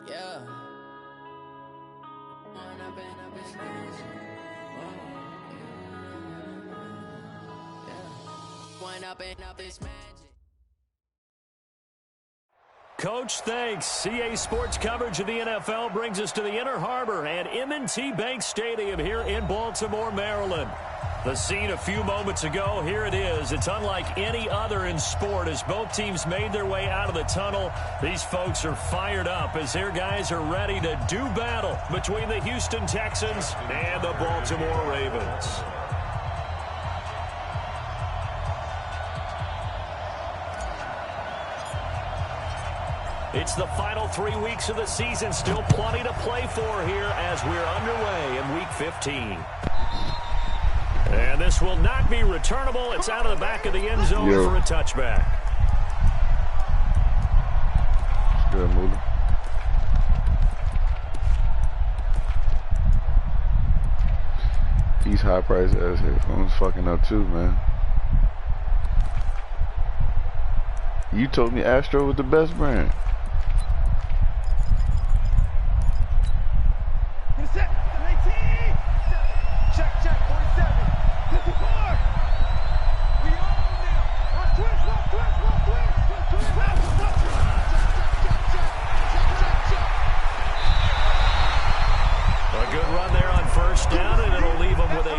Yeah. Coach, thanks. CA Sports coverage of the NFL brings us to the Inner Harbor at M&T Bank Stadium here in Baltimore, Maryland. The scene a few moments ago, here it is. It's unlike any other in sport as both teams made their way out of the tunnel. These folks are fired up as their guys are ready to do battle between the Houston Texans and the Baltimore Ravens. It's the final 3 weeks of the season. Still plenty to play for here as we're underway in Week 15. And this will not be returnable. It's out of the back of the end zone for a touchback. Good move. These high-priced ass headphones fucking up too, man. You told me Astro was the best brand.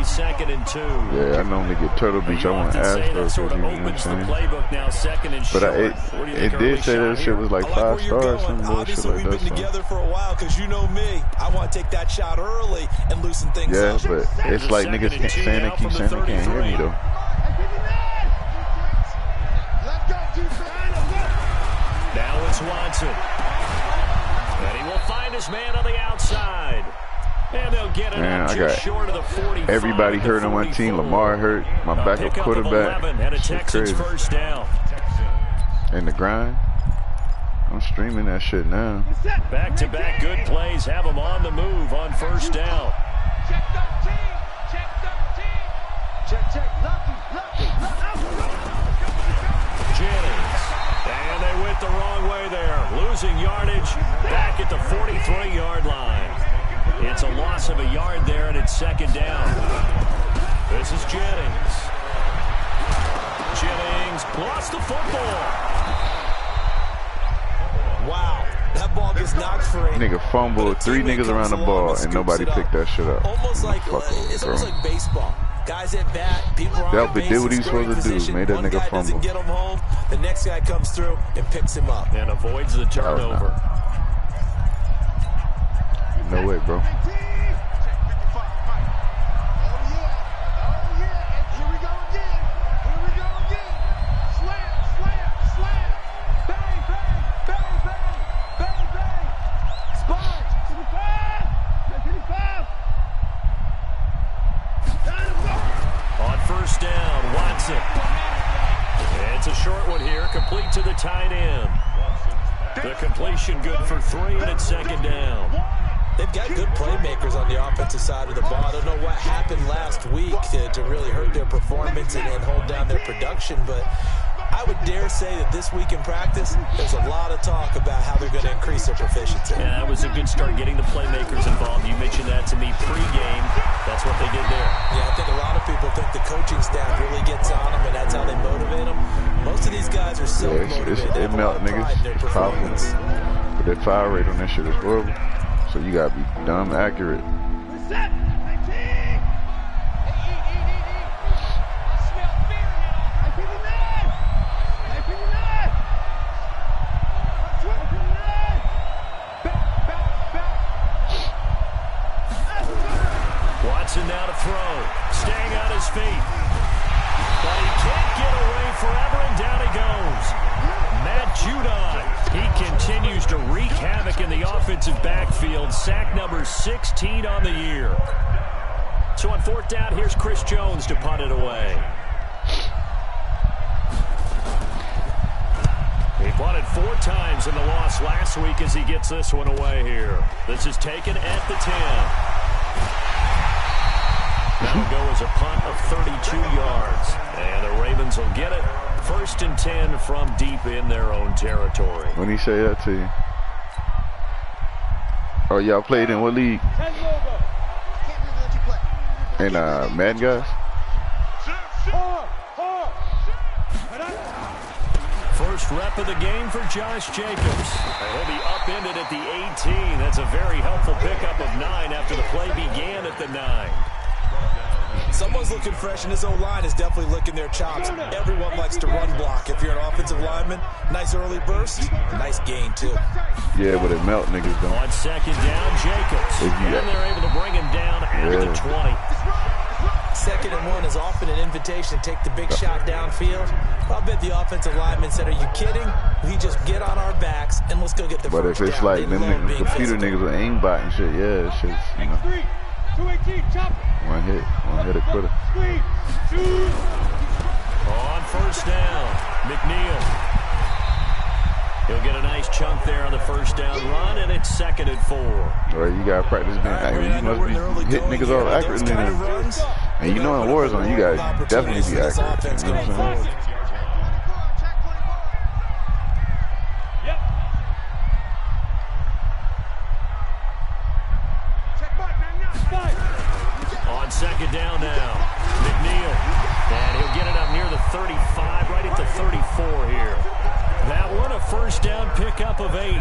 Second and 2. Yeah, I normally get Turtle Beach. I want to ask for sort of opens the playbook now, second and short. But it did say that shit was like 5 stars. Obviously, we've been together for a while because you know me. I want to take that shot early and loosen things up. Yeah, but it's like niggas saying they keep saying they can't hear me though. Now it's Watson. And he will find his man on the outside. And they'll get it Man, up I just got short of the 45. everybody hurt on one team. Lamar hurt. My backup quarterback. And a Texans first down. And the grind. I'm streaming that shit now. Back-to-back good plays have them on the move on first down. Check 13. Check 13. Check. Lucky. Jennings. And they went the wrong way there. Losing yardage back at the 43-yard line. It's a loss of a yard there, and it's second down. This is Jennings. Jennings lost the football. Wow, that ball gets knocked free. Nigga fumbled, 3 niggas around the ball, and nobody picked that shit up. Almost like it's almost like baseball. Guys at bat, people are on base, did what he was supposed to do. Made that nigga fumble. Doesn't get him home. The next guy comes through and picks him up and avoids the turnover. No way, bro. On first down, Watson. It's a short one here, complete to the tight end. The completion good for 3, and it's second down. They've got good playmakers on the offensive side of the ball. I don't know what happened last week to really hurt their performance and hold down their production, but I would dare say that this week in practice, there's a lot of talk about how they're going to increase their proficiency. Yeah, that was a good start getting the playmakers involved. You mentioned that to me pregame. That's what they did there. Yeah, I think a lot of people think the coaching staff really gets on them, and that's how they motivate them. Most of these guys are self-motivated. It melt niggas. It's powerful. But that fire rate on that shit is horrible. So you gotta be dumb accurate. Watson now to throw, staying on his feet. But he can't get away forever, and down he goes. Matt Judon, he continues to wreak havoc in the offensive backfield. Sack number 16 on the year. So on fourth down, here's Chris Jones to punt it away. He punted 4 times in the loss last week as he gets this one away here. This is taken at the 10. That'll go as a punt of 32 yards. And the Ravens will get it. 1st and 10 from deep in their own territory. When he say that to you? Oh, y'all played in what league? In Madden, guys? First rep of the game for Josh Jacobs. And he'll be upended at the 18. That's a very helpful pickup of 9 after the play began at the 9. Someone's looking fresh, and his O-line is definitely licking their chops. Everyone likes to run block. If you're an offensive lineman, nice early burst, nice gain, too. Yeah, but it melt niggas don't. On second down, Jacobs. And they're able to bring him down at the 20. Second and 1 is often an invitation to take the big shot downfield. I'll bet the offensive lineman said, are you kidding? We just get on our backs and let's go get the first down. But if it's like them computer niggas with aimbot and shit, yeah, it's just, you know. One hit a quitter. On first down, McNeil. He'll get a nice chunk there on the first down run, and it's 2nd and 4. Well, you got to practice being accurate. You must be hitting niggas all accurately now. And you know in Warzone, you got to definitely be accurate. You know what I'm saying? On second down now, McNeil. And he'll get it up near the 35, right at the 34 here. That one, a first down pickup of 8.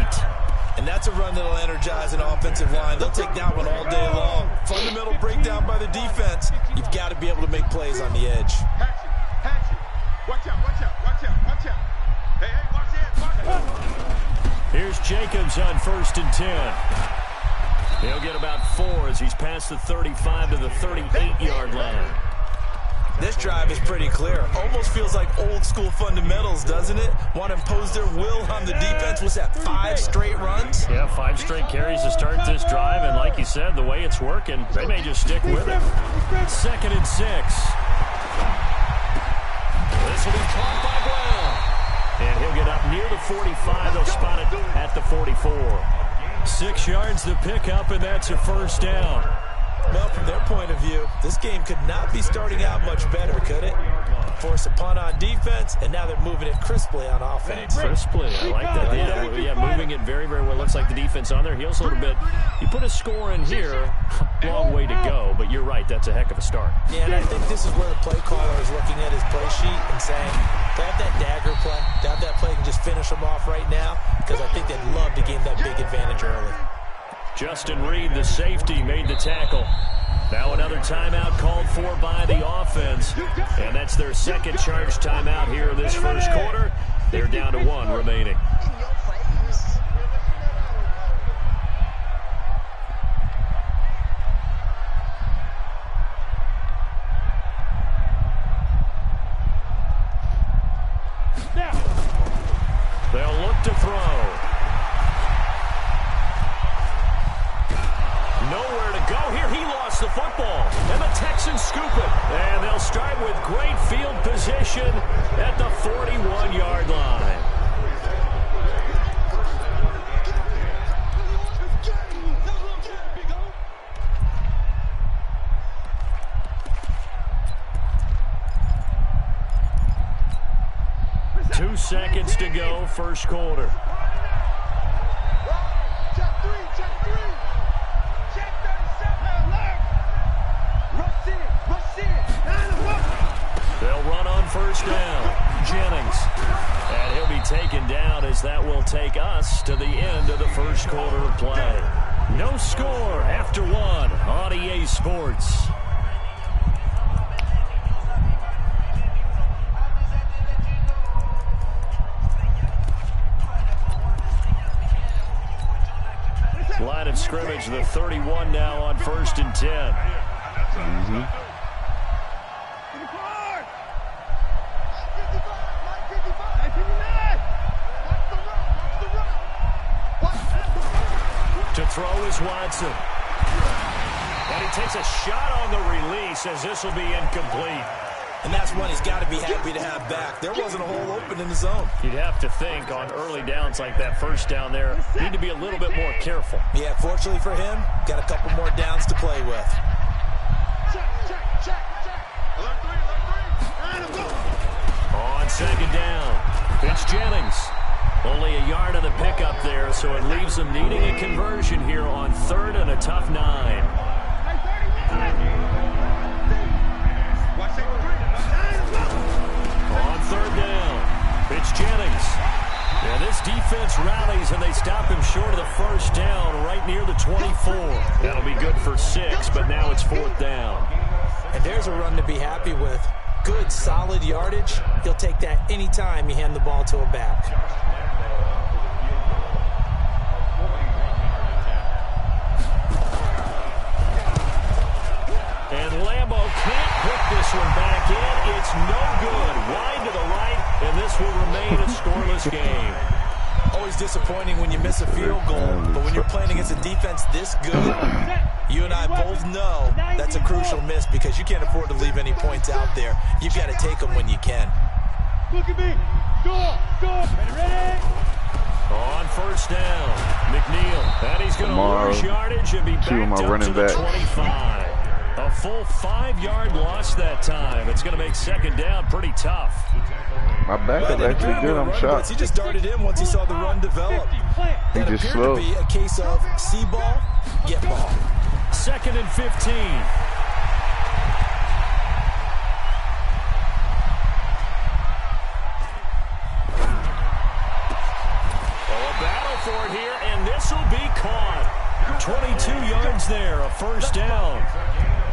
And that's a run that'll energize an offensive line. They'll take that one all day long. Fundamental breakdown by the defense. You've got to be able to make plays on the edge. Watch out. Hey, watch it. Here's Jacobs on 1st and 10. He'll get about 4 as he's past the 35 to the 38-yard line. This drive is pretty clear. Almost feels like old school fundamentals, doesn't it? Want to impose their will on the defense. Was that 5 straight runs? Yeah, 5 straight carries to start this drive. And like you said, the way it's working, they may just stick with it. 2nd and 6. This will be caught by Brown. And he'll get up near the 45. They'll spot it at the 44. 6 yards to pick up, and that's a first down. Well, from their point of view, this game could not be starting out much better, could it? Force a punt on defense, and now they're moving it crisply on offense. Crisply, I like that. Yeah, moving it very, very well. Looks like the defense on their heels a little bit. You put a score in here, long way to go, but you're right, that's a heck of a start. Yeah, and I think this is where the play caller is looking at his play sheet and saying, to have that dagger play, to have that play and just finish them off right now, because I think they'd love to gain that big advantage early. Justin Reed, the safety, made the tackle. Now another timeout called for by the offense. And that's their second charge timeout here in this first quarter. They're down to 1 remaining. They'll look to throw. Nowhere to go here. He lost the football. And the Texans scoop it. And they'll start with great field position at the 41-yard line. Two seconds to go, first quarter. They'll run on first down. Jennings. And he'll be taken down as that will take us to the end of the first quarter of play. No score after 1 on EA Sports. Line of scrimmage, the 31 now on 1st and 10. To throw is Watson. And he takes a shot on the release as this will be incomplete. And that's one he's got to be happy to have back. There wasn't a hole open in the zone. You'd have to think on early downs like that first down there, need to be a little bit more careful. Yeah, fortunately for him, got a couple more downs to play with. On second down, it's Jennings. Only a yard of the pickup there, so it leaves them needing a conversion here on 3rd and a tough 9. On 3rd down, it's Jennings. And this defense rallies, and they stop him short of the 1st down right near the 24. That'll be good for 6, but now it's 4th down. And there's a run to be happy with. Good, solid yardage. He'll take that anytime you hand the ball to a back. And Lambo can't put this one back in. It's no good. Wide to the right, and this will remain a scoreless game. Always disappointing when you miss a field goal, but when you're playing against a defense this good, you and I both know that's a crucial miss because you can't afford to leave any points out there. You've got to take them when you can. Look at me. Go. Ready? On 1st down, McNeil. And he's going to lose yardage and be backed up to the 25. A full 5-yard loss that time. It's going to make 2nd down pretty tough. My backup actually good. I'm shocked. He just darted in once he saw the run develop. He That just appeared slow. to be a case of see ball, get ball. 2nd and 15. A battle for it here, and this will be caught. 22 yards there, a 1st down.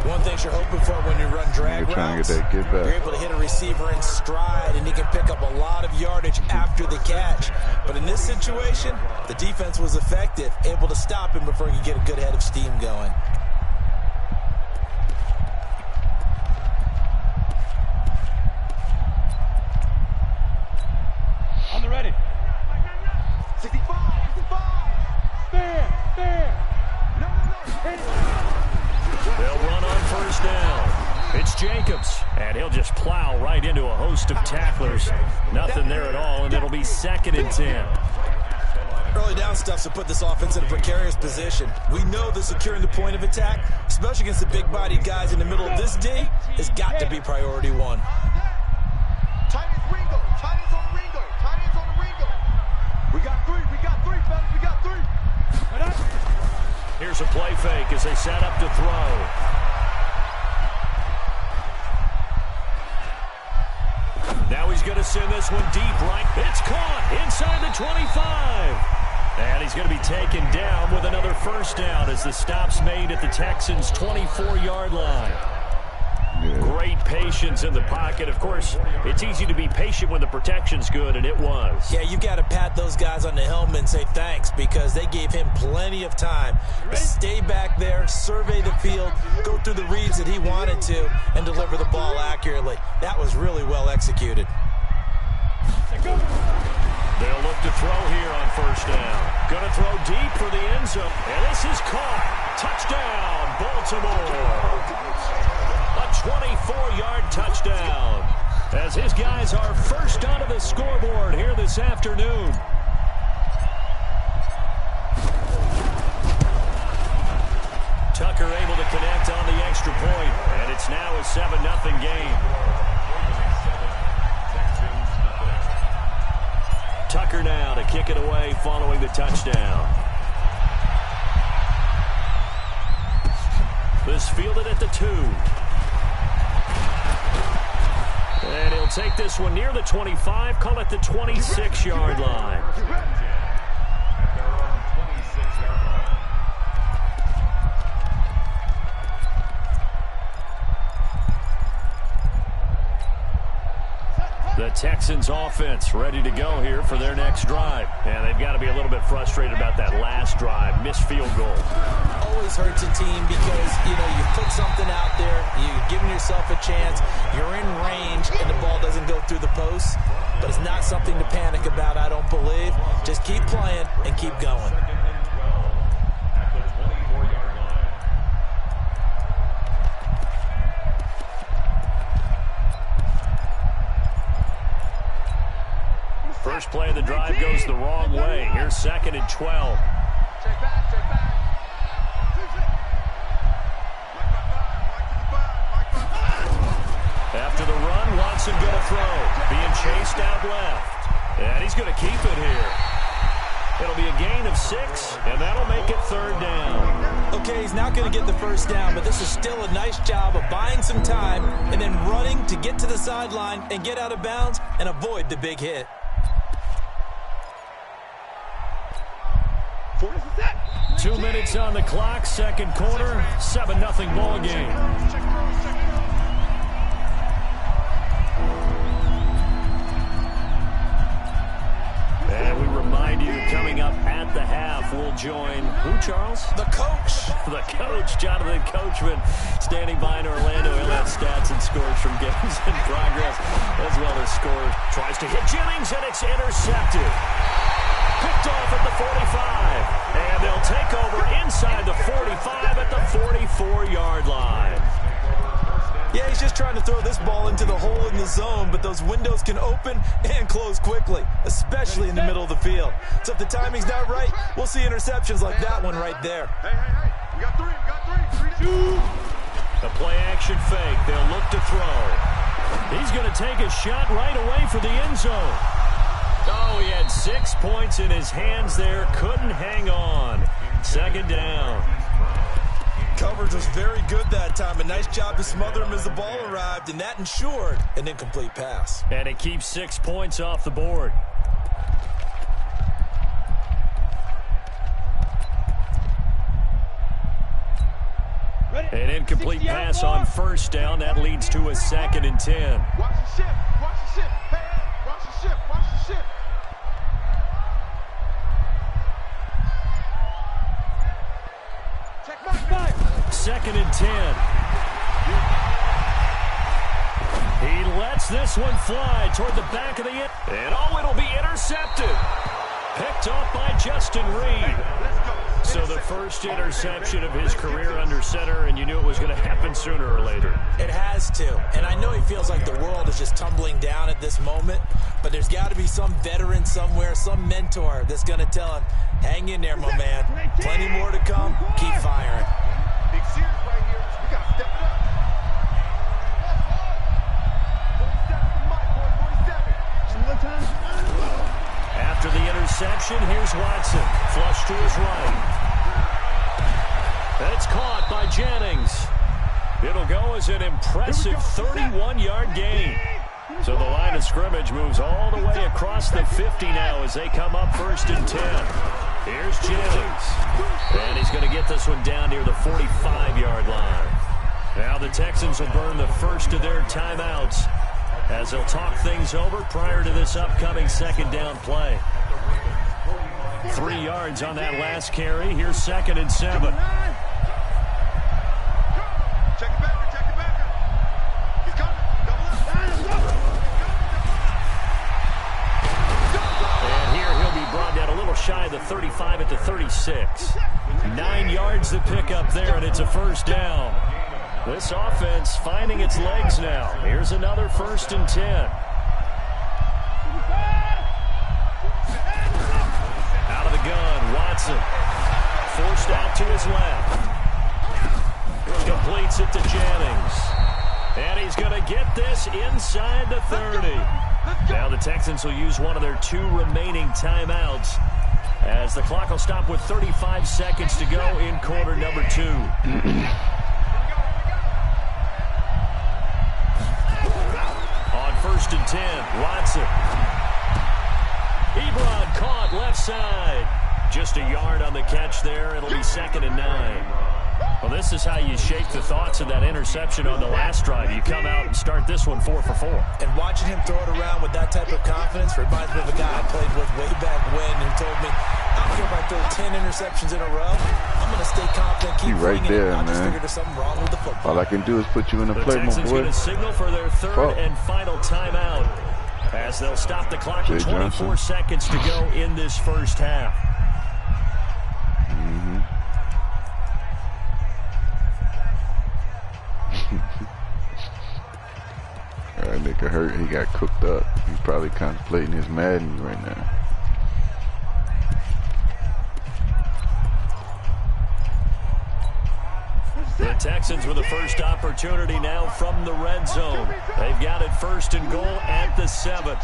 One thing you're hoping for when you run drag You're trying routes, to get that get back. you're able to hit a receiver in stride, and he can pick up a lot of yardage after the catch. But in this situation, the defense was effective, able to stop him before he could get a good head of steam going. On the ready. 65. Fair. No. Hit it. They'll run on 1st down. It's Jacobs, and he'll just plow right into a host of tacklers. Nothing there at all, and it'll be 2nd and 10. Early down stuff to put this offense in a precarious position. We know that securing the point of attack, especially against the big-bodied guys in the middle of this D, has got to be priority 1. Tight ends Ringo. Tight ends on Ringo. We got 3, fellas. We got 3. Here's a play fake as they set up to throw. Now he's going to send this one deep right. It's caught inside the 25. And he's going to be taken down with another 1st down as the stop's made at the Texans' 24-yard line. Yeah. Great patience in the pocket. Of course, it's easy to be patient when the protection's good, and it was. Yeah, you've got to pat those guys on the helmet and say thanks because they gave him plenty of time to stay back there, survey the field, go through the reads that he wanted to, and deliver the ball accurately. That was really well executed. They'll look to throw here on 1st down. Going to throw deep for the end zone. And this is caught. Touchdown, Baltimore. A 24-yard touchdown as his guys are first onto the scoreboard here this afternoon. Tucker able to connect on the extra point, and it's now a 7-0 game. Tucker now to kick it away following the touchdown. This fielded at the 2. And he'll take this one near the 25, call it the 26-yard line. The Texans offense ready to go here for their next drive. And they've got to be a little bit frustrated about that last drive, missed field goal. Always hurts a team because, you put something out there, you're giving yourself a chance, you're in range, and the ball doesn't go through the post. But it's not something to panic about, I don't believe. Just keep playing and keep going. First play of the drive goes the wrong way. Here's 2nd and 12. Check back. After the run, Watson going to throw. Being chased out left. And he's going to keep it here. It'll be a gain of 6, and that'll make it 3rd down. Okay, he's not going to get the first down, but this is still a nice job of buying some time and then running to get to the sideline and get out of bounds and avoid the big hit. Set. 2 minutes on the clock, second quarter, 7-0 ball game. And we remind you, coming up at the half, we'll join who, Charles? The coach. The coach, Jonathan Coachman, standing by in Orlando. He'll have stats and scores from games in progress, as well as scores. Tries to hit Jennings, and it's intercepted. Picked off at the 45. And they'll take over inside the 45 at the 44-yard line. Yeah, he's just trying to throw this ball into the hole in the zone, but those windows can open and close quickly, especially in the middle of the field. So if the timing's not right, we'll see interceptions like that one right there. Hey. We got three. 2. A play-action fake. They'll look to throw. He's going to take a shot right away for the end zone. Oh, he had 6 points in his hands there. Couldn't hang on. 2nd down. Coverage was very good that time. A nice job to smother him as the ball arrived, and that ensured an incomplete pass. And it keeps 6 points off the board. An incomplete pass on 1st down. That leads to a 2nd and 10. Watch the ship. Hey, watch the ship. Check back. 2nd and 10. He lets this one fly toward the back of the end. And it'll be intercepted. Picked off by Justin Reed. So the first interception of his career under center, and you knew it was going to happen sooner or later. It has to. And I know he feels like the world is just tumbling down at this moment, but there's got to be some veteran somewhere, some mentor that's going to tell him, hang in there, my man. Plenty more to come. Keep firing. Big series right here. We got to step it up. 47. After the interception, here's Watson. Flush to his right. That's caught by Jennings. It'll go as an impressive 31-yard gain. So the line of scrimmage moves all the way across the 50 now as they come up 1st and 10. Here's Jennings. And he's going to get this one down near the 45-yard line. Now the Texans will burn the first of their timeouts as they'll talk things over prior to this upcoming 2nd down play. 3 yards on that last carry. Here's 2nd and 7. Check it back. He's coming. And here he'll be brought down a little shy of the 35 at the 36. 9 yards to pick up there, and it's a 1st down. This offense finding its legs now. Here's another 1st and 10. Out of the gun, Watson. Forced out to his left. Completes it to Jennings. And he's going to get this inside the 30. Now the Texans will use one of their 2 remaining timeouts as the clock will stop with 35 seconds to go in quarter number 2. On 1st and 10, Watson. Ebron caught left side. Just a yard on the catch there. It'll be 2nd and 9. Well, this is how you shake the thoughts of that interception on the last drive. You come out and start this one 4 for 4. And watching him throw it around with that type of confidence reminds me of a guy I played with way back when who told me, I don't care if I throw 10 interceptions in a row. I'm going to stay confident, keep right there, I just man. figured there's something wrong with the football. All I can do is put you in the play, my Texans boy. going to signal for their 3rd and final timeout as they'll stop the clock with 24 seconds to go in this first half. That nigga hurt. He got cooked up. He's probably contemplating his Madden right now. The Texans with the first opportunity now from the red zone. They've got it 1st and goal at the 7.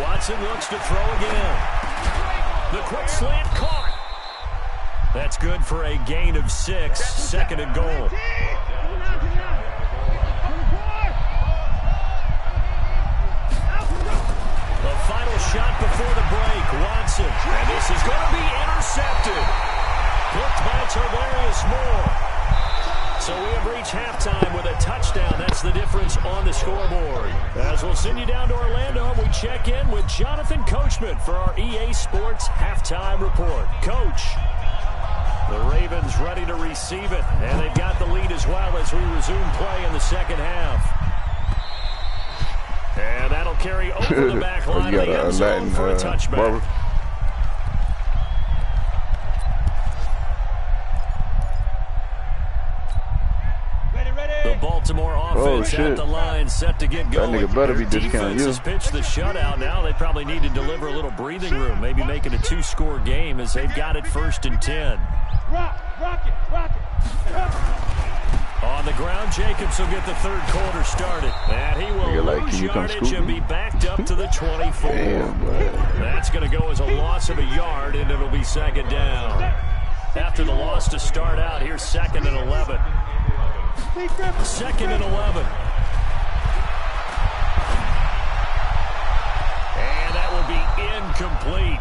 Watson looks to throw again. The quick slant caught. That's good for a gain of 6, 2nd and goal. The final shot before the break, Watson. And this is going to be intercepted. Hooked by Tarvarius Moore. So we have reached halftime with a touchdown. That's the difference on the scoreboard. As we'll send you down to Orlando, we check in with Jonathan Coachman for our EA Sports Halftime Report. Coach, the Ravens ready to receive it, and they've got the lead as well as we resume play in the second half. And that'll carry over the back line of the end zone for a touchback. The Baltimore offense at the line, set to get going. That nigga better be discounting you. Defense has pitched the shutout. Now they probably need to deliver a little breathing room, maybe make it a 2-score game as they've got it 1st and 10. Rock it. On the ground, Jacobs will get the 3rd quarter started. And he will lose yardage and be backed up to the 24. That's going to go as a loss of a yard, and it'll be 2nd down. After the loss to start out, here's 2nd and 11. 2nd and 11. And that will be incomplete.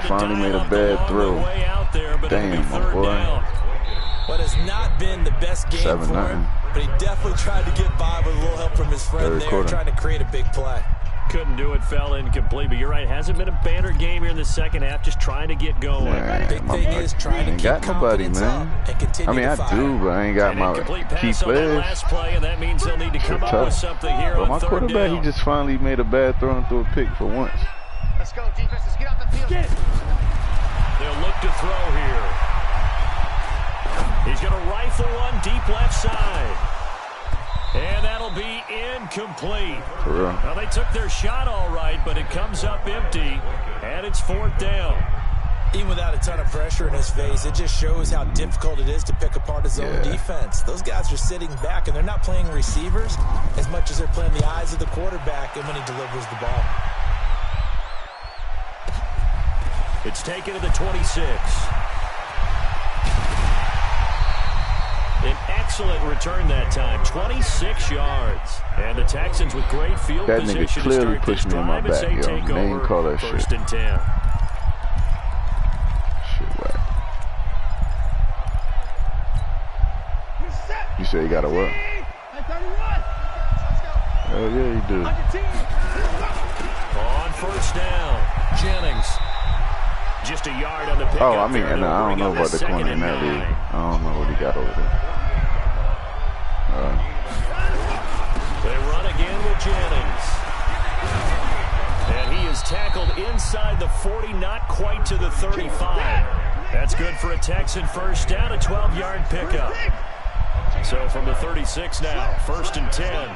He finally made a bad throw. Damn, my boy. Down. But it's not been the best game for him, but he definitely tried to get by with a little help from his friend there, trying to create a big play. Couldn't do it, fell incomplete, but you're right, hasn't been a banner game here in the second half, just trying to get going. Yeah, big thing is trying to keep confidence up and continue to fire. I do, but I ain't got my key players. Last play, and that means they'll need to come up with something here on 3rd down. My quarterback, he just finally made a bad throw and threw a pick for once. Let's go, defense. Let's get out the field. They'll look to throw here. He's going to rifle one deep left side. And that'll be incomplete. Well, they took their shot all right, but it comes up empty, and it's 4th down. Even without a ton of pressure in his face, it just shows how difficult it is to pick apart his own defense. Those guys are sitting back, and they're not playing receivers as much as they're playing the eyes of the quarterback and when he delivers the ball. It's taken to the 26. An excellent return that time, 26 yards. And the Texans with great field position to start this drive as they take over 1st and 10. You say you got a what? Oh, yeah, you do. On 1st down, Jennings. Just a yard on the pickup. Oh, I mean, I don't know about the corner in that league. I don't know what he got over there. They run again with Jennings. And he is tackled inside the 40, not quite to the 35. That's good for a Texan 1st down, a 12-yard pickup. So from the 36 now, 1st and 10.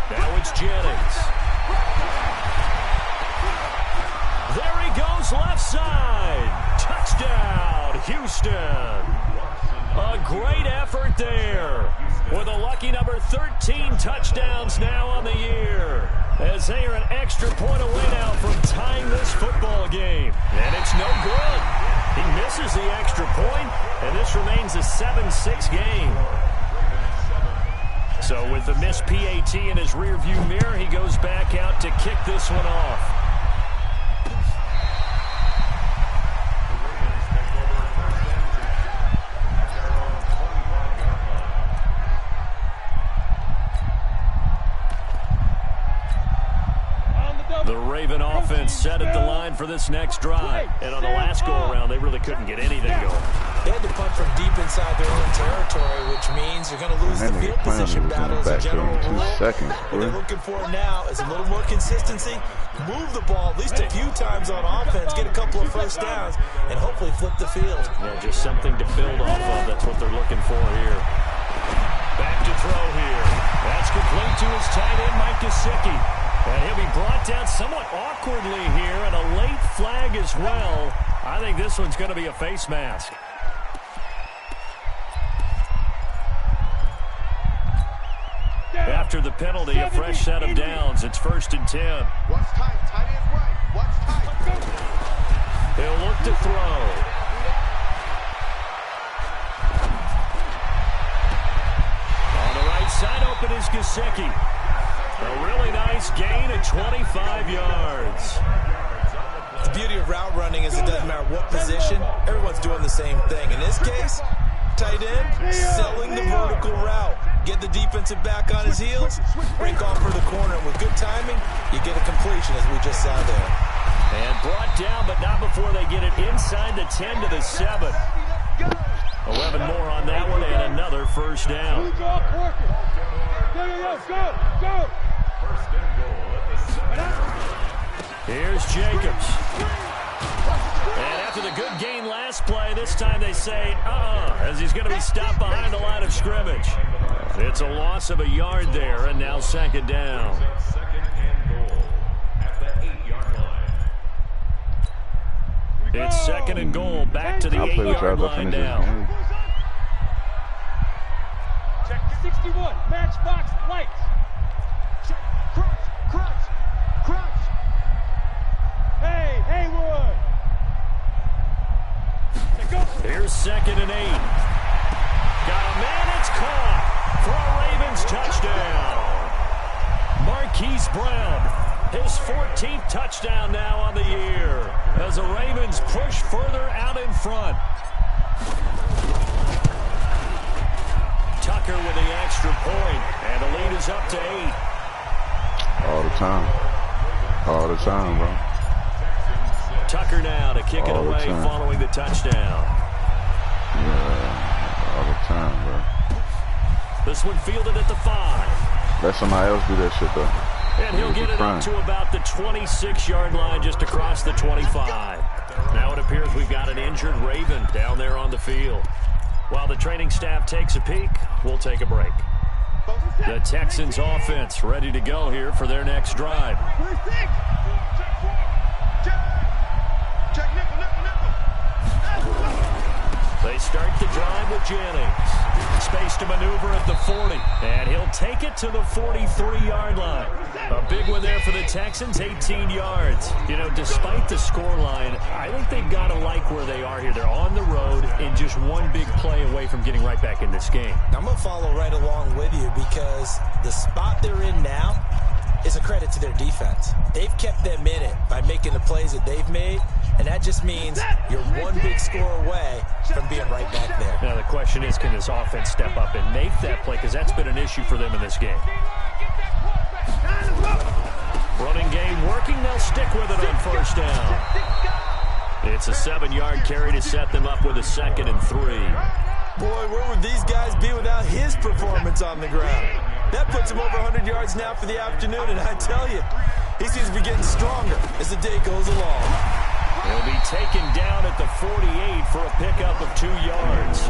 Now it's Jennings. There he goes, left side. Touchdown, Houston. A great effort there. With a lucky number 13 touchdowns now on the year. As they are an extra point away now from tying this football game. And it's no good. He misses the extra point, and this remains a 7-6 game. So with the missed PAT in his rearview mirror, he goes back out to kick this one off. The Raven offense set at the line for this next drive. And on the last go-around, they really couldn't get anything going. They had to punt from deep inside their own territory, which means you're going to lose the field position battle as a general rule. What they're looking for now is a little more consistency, move the ball at least a few times on offense, get a couple of 1st downs, and hopefully flip the field. Yeah, just something to build off of. That's what they're looking for here. Back to throw here. That's complete to his tight end, Mike Gesicki. And he'll be brought down somewhat awkwardly here, and a late flag as well. I think this one's going to be a face mask. After the penalty, a fresh set of downs. It's 1st and 10. Watch tight. Tight ends right. Watch tight. He'll look to throw. On the right side, open is Gesicki. A really nice gain at 25 yards. The beauty of route running is it doesn't matter what position. Everyone's doing the same thing. In this case, tight end, selling the vertical route. Get the defensive back on his heels, break off for the corner. And with good timing, you get a completion, as we just saw there. And brought down, but not before they get it inside the 10 to the 7. 11 more on that one, and another first down. Go. Here's Jacobs. And after the good gain last play, this time they say, as he's going to be stopped behind the line of scrimmage. It's a loss of a yard there, and now 2nd down. It's 2nd and goal, back to the 8-yard line now. Check 61, matchbox lights. Check, crunch. Hey, Haywood. Here's 2nd and 8. Got a man, it's caught for a Ravens touchdown. Marquise Brown, his 14th touchdown now on the year, as the Ravens push further out in front. Tucker with the extra point, and the lead is up to 8. All the time, bro. Tucker now to kick it away following the touchdown. Yeah, all the time, bro. This one fielded at the 5. Let somebody else do that shit, though. And he'll get it up to about the 26-yard line, just across the 25. Now it appears we've got an injured Raven down there on the field. While the training staff takes a peek, we'll take a break. The Texans offense ready to go here for their next drive. They start the drive with Jennings. Space to maneuver at the 40. And he'll take it to the 43-yard line. A big one there for the Texans, 18 yards. You know, despite the scoreline, I think they've got to like where they are here. They're on the road and just one big play away from getting right back in this game. I'm going to follow right along with you because the spot they're in now is a credit to their defense. They've kept them in it by making the plays that they've made, and that just means you're one big score away from being right back there. Now the question is, can this offense step up and make that play? Because that's been an issue for them in this game. Running game working. They'll stick with it on 1st down. It's a 7-yard carry to set them up with a 2nd and 3. Boy, where would these guys be without his performance on the ground? That puts him over 100 yards now for the afternoon, and I tell you, he seems to be getting stronger as the day goes along. He'll be taken down at the 48 for a pickup of 2 yards.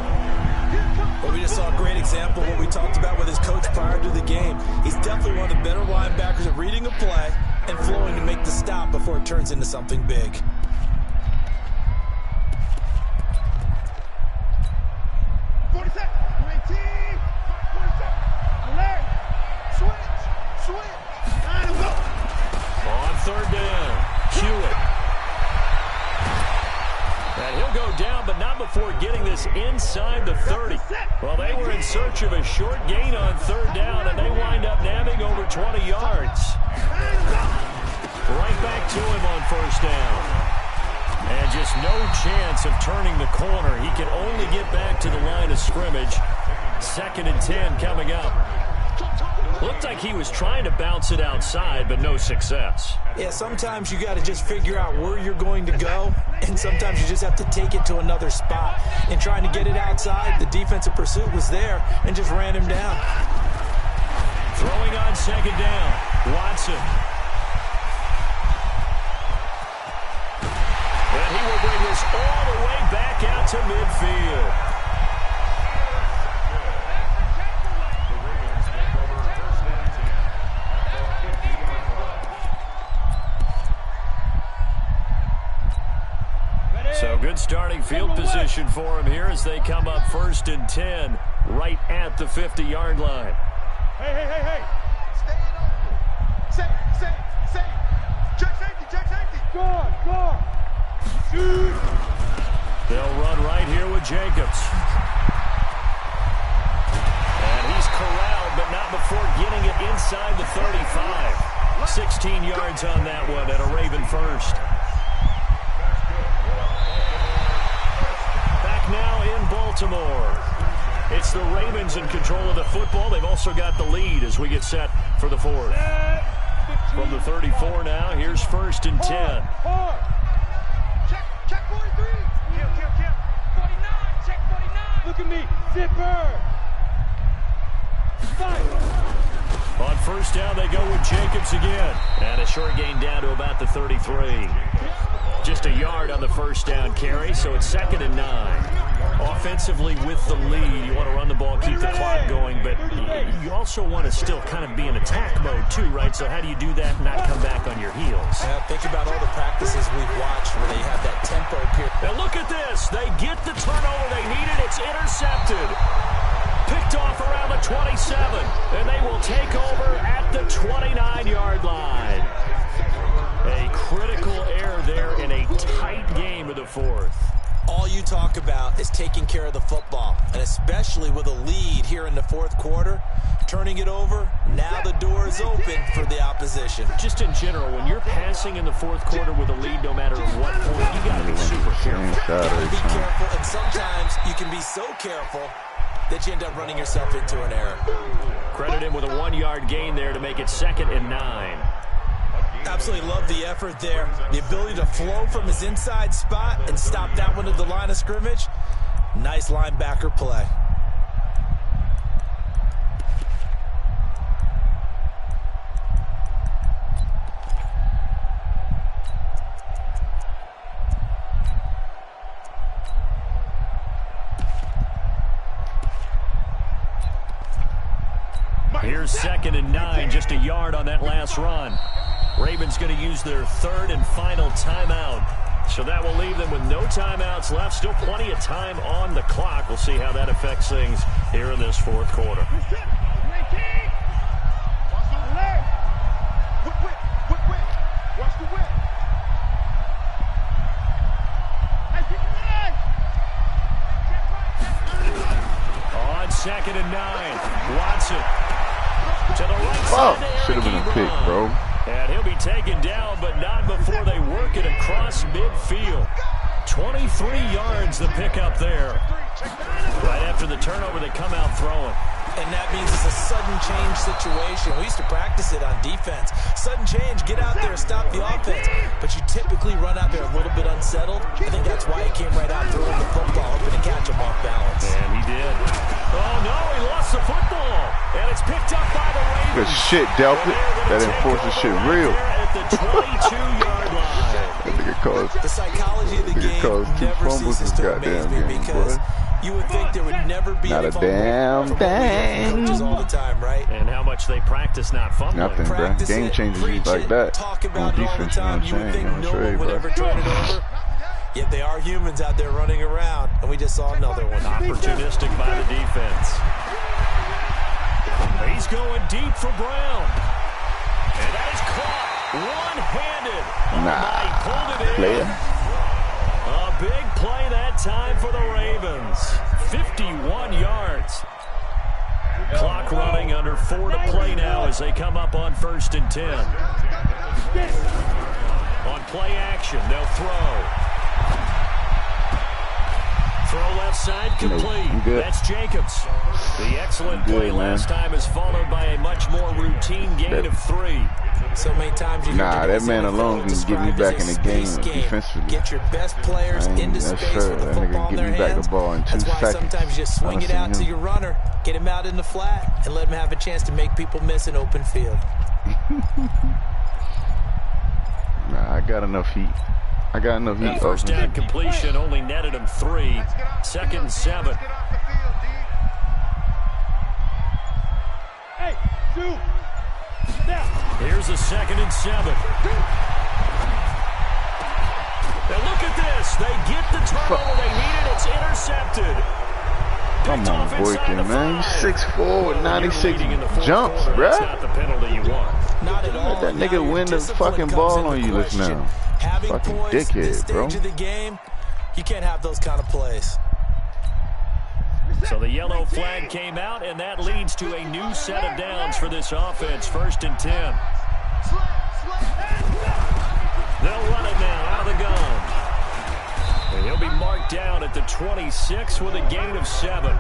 Well, we just saw a great example of what we talked about with his coach prior to the game. He's definitely one of the better linebackers at reading a play and flowing to make the stop before it turns into something big. On 3rd down, Hewitt. And he'll go down, but not before getting this inside the 30. Well, they were in search of a short gain on 3rd down, and they wind up nabbing over 20 yards. Right back to him on 1st down. And just no chance of turning the corner. He can only get back to the line of scrimmage. 2nd and 10 coming up. Looked like he was trying to bounce it outside, but no success. Yeah, sometimes you got to just figure out where you're going to go, and sometimes you just have to take it to another spot. In trying to get it outside, the defensive pursuit was there and just ran him down. Throwing on 2nd down, Watson. And he will bring this all the way back out to midfield. So good starting field position for him here as they come up 1st and 10 right at the 50-yard line. Hey. inside the 35. 16 yards on that one and a Raven first. Back now in Baltimore. It's the Ravens in control of the football. They've also got the lead as we get set for the fourth. From the 34 now, here's 1st and 10. Check 43. Kill. 49. Check 49. Look at me. Zipper. On 1st down, they go with Jacobs again. And a short gain down to about the 33. Just a yard on the 1st down carry, so it's 2nd and 9. Offensively with the lead, you want to run the ball, keep the clock going, but you also want to still kind of be in attack mode too, right? So how do you do that and not come back on your heels? Yeah, think about all the practices we've watched where they have that tempo period. And look at this. They get the turnover they needed. It's intercepted. Picked off around the 27, and they will take over at the 29-yard line. A critical error there in a tight game of the fourth. All you talk about is taking care of the football, and especially with a lead here in the fourth quarter, turning it over, now the door is open for the opposition. Just in general, when you're passing in the fourth quarter with a lead, no matter what point, you got to be super careful. Be careful, and sometimes you can be so careful that you end up running yourself into an error. Credit him with a 1-yard gain there to make it 2nd and 9. Absolutely love the effort there. The ability to flow from his inside spot and stop that one at the line of scrimmage. Nice linebacker play. Here's 2nd and 9, just a yard on that last run. Ravens going to use their 3rd and final timeout. So that will leave them with no timeouts left. Still plenty of time on the clock. We'll see how that affects things here in this fourth quarter. Watch the whip. On 2nd and 9, Watson to the right side. Should have been a pick, bro. And he'll be taken down, but not before they work it across midfield. 23 yards the pickup there. Right after the turnover, they come out throwing. And that means it's a sudden change situation. We used to practice it on defense. Sudden change, get out there, stop the offense. But you typically run out there a little bit unsettled. I think that's why he came right out throwing the football, hoping to catch him off balance. And he did. Oh, no, he lost the football. And it's picked up by the Ravens. Good shit, Delpit. That enforces shit real. At the 22-yard line. That nigga caused, The psychology of the game never ceases to amaze me because you would think there would never be not a damn thing. coaches all the time, right? And how much they practice not fumbling. Nothing, bro. Game changers like that. Talk about On it all the defense, you know time. what You would I'm think saying? no one would ever turn it over. Yet they are humans out there running around, and we just saw another one. Opportunistic by the defense. He's going deep for Brown. And that is caught one-handed. He pulled it in. Player. A big play that time for the Ravens. 51 yards. Clock running under 4 to play now as they come up on 1st and 10. On play action, they'll throw. Throw left side complete. That's Jacobs. The excellent play last time is followed by a much more routine gain of 3. So many times you that man alone can get me back in the game defensively. Get your best players into space with the football in their hands. That's why sometimes you just swing it out to your runner, get him out in the flat, and let him have a chance to make people miss an open field. I got enough heat. That first down completion only netted him 3. 2nd and 7. Hey, shoot. Here's a 2nd and 7. Now look at this. They get the turnover they needed. It's intercepted. Come on, Boykin, man. He's 6'4" with 96 jumps, bruh. That's not the penalty you want. Not at all. Let that nigga win the fucking ball on you just now. Having Fucking points at this dickhead, bro. stage of the game, you can't have those kind of plays. So the yellow flag came out, and that leads to a new set of downs for this offense. 1st and 10. They'll run it now out of the gun. And he'll be marked down at the 26 with a gain of 7.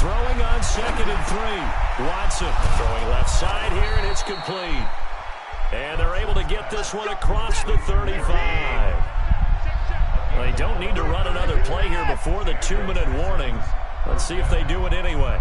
Throwing on 2nd and 3. Watson throwing left side here, and it's complete. And they're able to get this one across the 35. Well, they don't need to run another play here before the 2-minute warning. Let's see if they do it anyway.